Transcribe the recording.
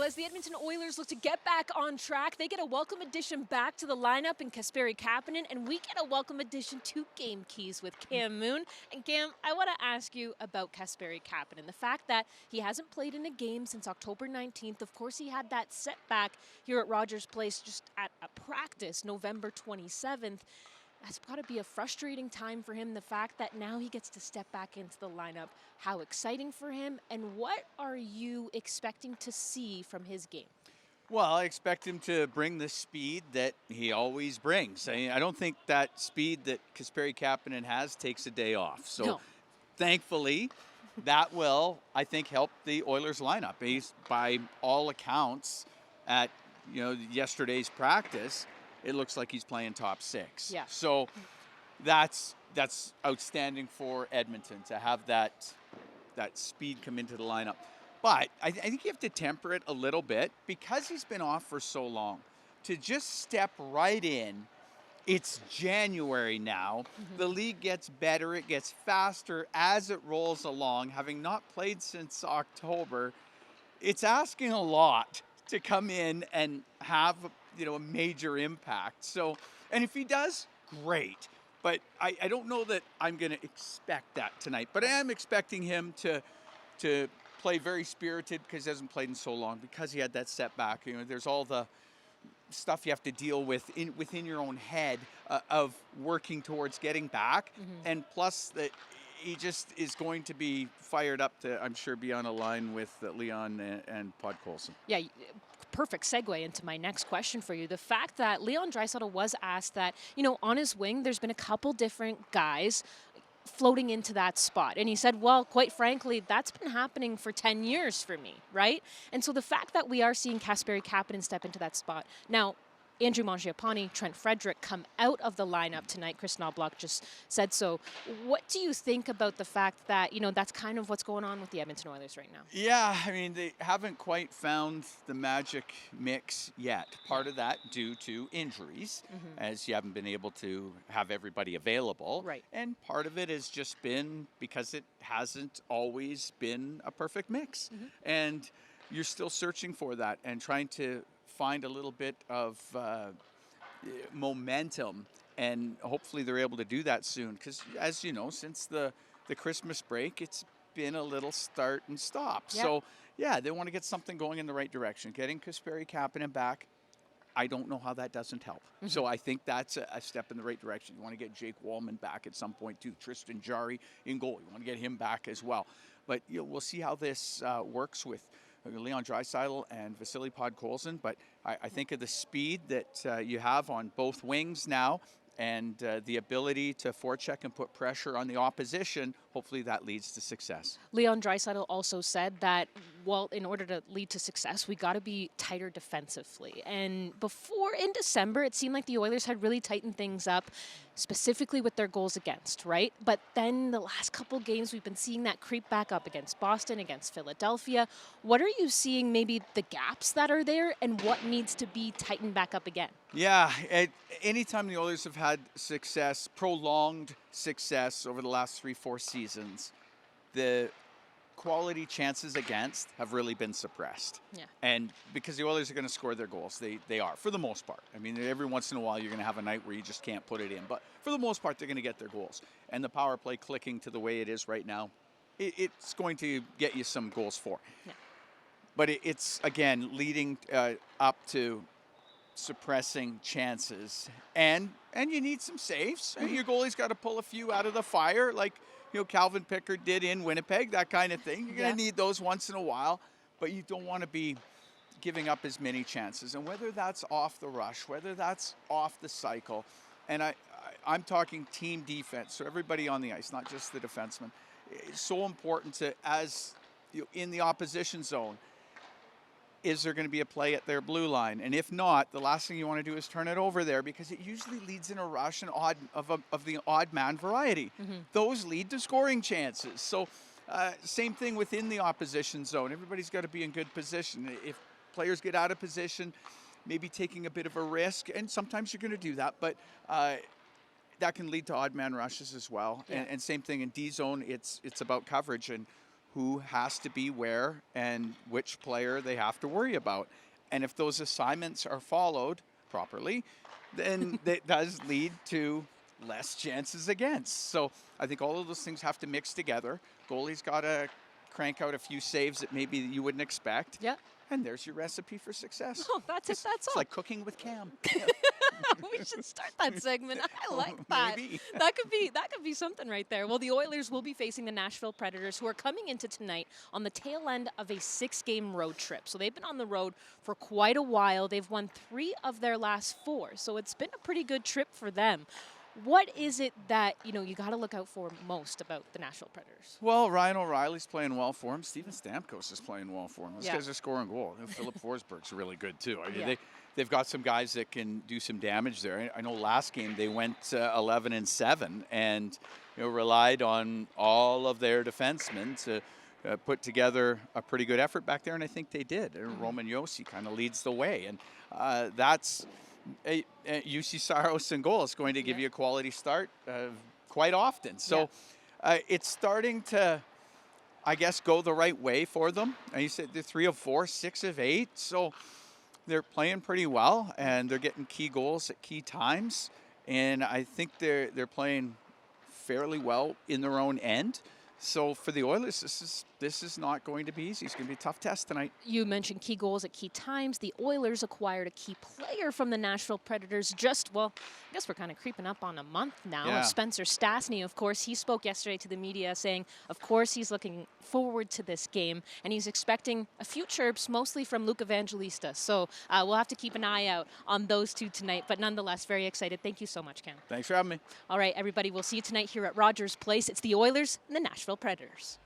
as the Edmonton Oilers look to get back on track, they get a welcome addition back to the lineup in Kasperi Kapanen, and we get a welcome addition to Game Keys with Cam Moon. And Cam, I want to ask you about Kasperi Kapanen. The fact that he hasn't played in a game since October 19th. Of course, he had that setback here at Rogers Place just at a practice November 27th. That's got to be a frustrating time for him, the fact that now he gets to step back into the lineup. How exciting for him, and what are you expecting to see from his game? Well, I expect him to bring the speed that he always brings. I don't think that speed that Kasperi Kapanen has takes a day off. So No. thankfully, that will, I think, help the Oilers lineup. He's, by all accounts, at yesterday's practice, it looks like he's playing top six. Yeah. So that's outstanding for Edmonton to have that speed come into the lineup. But I think you have to temper it a little bit because he's been off for so long. To just step right in, it's January now. Mm-hmm. The league gets better. It gets faster as it rolls along. Having not played since October, it's asking a lot to come in and have a major impact. So, and if he does, great. But I don't know that I'm going to expect that tonight. But I am expecting him to play very spirited because he hasn't played in so long, because he had that setback. There's all the stuff you have to deal with within your own head of working towards getting back. Mm-hmm. And plus that he just is going to be fired up to, I'm sure, be on a line with Leon and Podkolzin. Yeah, perfect segue into my next question for you. The fact that Leon Draisaitl was asked that, on his wing, there's been a couple different guys floating into that spot. And he said, well, quite frankly, that's been happening for 10 years for me, right? And so the fact that we are seeing Kasperi Kapanen step into that spot. Now, Andrew Mangiapane, Trent Frederick come out of the lineup tonight. Chris Knobloch just said so. What do you think about the fact that, that's kind of what's going on with the Edmonton Oilers right now? Yeah, they haven't quite found the magic mix yet. Part of that due to injuries, as you haven't been able to have everybody available. Right. And part of it has just been because it hasn't always been a perfect mix. Mm-hmm. And you're still searching for that and trying to find a little bit of momentum, and hopefully they're able to do that soon, because as you know, since the Christmas break, it's been a little start and stop. Yep. So yeah, they want to get something going in the right direction. Getting Kasperi Kapanen back, I don't know how that doesn't help. Mm-hmm. So I think that's a step in the right direction. You want to get Jake Wallman back at some point too. Tristan Jarry in goal, you want to get him back as well. But we'll see how this works with Leon Draisaitl and Vasily Podkolzin, but I think of the speed that you have on both wings now, and the ability to forecheck and put pressure on the opposition. Hopefully that leads to success. Leon Draisaitl also said that, well, in order to lead to success, we got to be tighter defensively. And before, in December, it seemed like the Oilers had really tightened things up, specifically with their goals against, right? But then the last couple games, we've been seeing that creep back up against Boston, against Philadelphia. What are you seeing, maybe the gaps that are there, and what needs to be tightened back up again? Yeah, anytime the Oilers have had success, prolonged success over the last 3-4 seasons, the quality chances against have really been suppressed. Yeah. And because the Oilers are going to score their goals, they are, for the most part. Every once in a while you're going to have a night where you just can't put it in, but for the most part they're going to get their goals. And the power play clicking to the way it is right now, it's going to get you some goals for. Yeah. But it's, again, leading up to suppressing chances, and you need some saves. Mm-hmm. Your goalie's got to pull a few out of the fire, like Calvin Pickard did in Winnipeg, that kind of thing. You're going to need those once in a while, but you don't want to be giving up as many chances. And whether that's off the rush, whether that's off the cycle, and I'm talking team defense, so everybody on the ice, not just the defenseman. It's so important to, as in the opposition zone, is there going to be a play at their blue line? And if not, the last thing you want to do is turn it over there, because it usually leads in a rush and of the odd man variety. Mm-hmm. Those lead to scoring chances. So same thing within the opposition zone. Everybody's got to be in good position. If players get out of position, maybe taking a bit of a risk, and sometimes you're going to do that, but that can lead to odd man rushes as well. Yeah. And same thing in D zone, it's about coverage. And who has to be where and which player they have to worry about. And if those assignments are followed properly, then that does lead to less chances against. So I think all of those things have to mix together. Goalie's got to crank out a few saves that maybe you wouldn't expect. Yeah. And there's your recipe for success. Oh, that's it. That's all. It's like cooking with Cam. We should start that segment. I like that. Maybe. That could be something right there. Well, the Oilers will be facing the Nashville Predators, who are coming into tonight on the tail end of a 6-game road trip. So they've been on the road for quite a while. They've won 3 of their last 4. So it's been a pretty good trip for them. What is it that, you got to look out for most about the Nashville Predators? Well, Ryan O'Reilly's playing well for him. Steven Stamkos is playing well for him. Those Yeah. guys are scoring goals. Philip Forsberg's really good, too. I mean, Yeah. they've got some guys that can do some damage there. I know last game they went 11-7 and relied on all of their defensemen to put together a pretty good effort back there, and I think they did. Roman Josi kind of leads the way, and that's UC Saros in goal is going to give you a quality start quite often. So it's starting to, I guess, go the right way for them. And you said they're 3 of 4, 6 of 8. So they're playing pretty well, and they're getting key goals at key times. And I think they're playing fairly well in their own end. So for the Oilers, this is not going to be easy. It's going to be a tough test tonight. You mentioned key goals at key times. The Oilers acquired a key player from the Nashville Predators I guess we're kind of creeping up on a month now. Yeah. Spencer Stastny, of course, he spoke yesterday to the media saying, of course, he's looking forward to this game, and he's expecting a few chirps, mostly from Luke Evangelista. So we'll have to keep an eye out on those two tonight, but nonetheless, very excited. Thank you so much, Cam. Thanks for having me. All right, everybody, we'll see you tonight here at Rogers Place. It's the Oilers and the Nashville Predators.